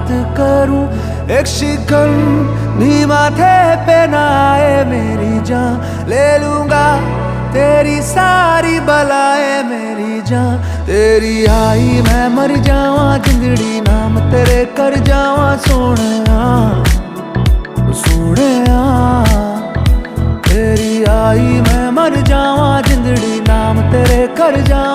बात करूं, एक शिकन भी माथे पे ना आए मेरी जान। ले लूंगा तेरी सारी बलाएं मेरी जान, तेरी आई मैं मर जावा जिंदड़ी नाम तेरे कर जावा सोहणिया सोहणिया। तेरी आई मैं मर जावा जिंदड़ी नाम तेरे कर जावा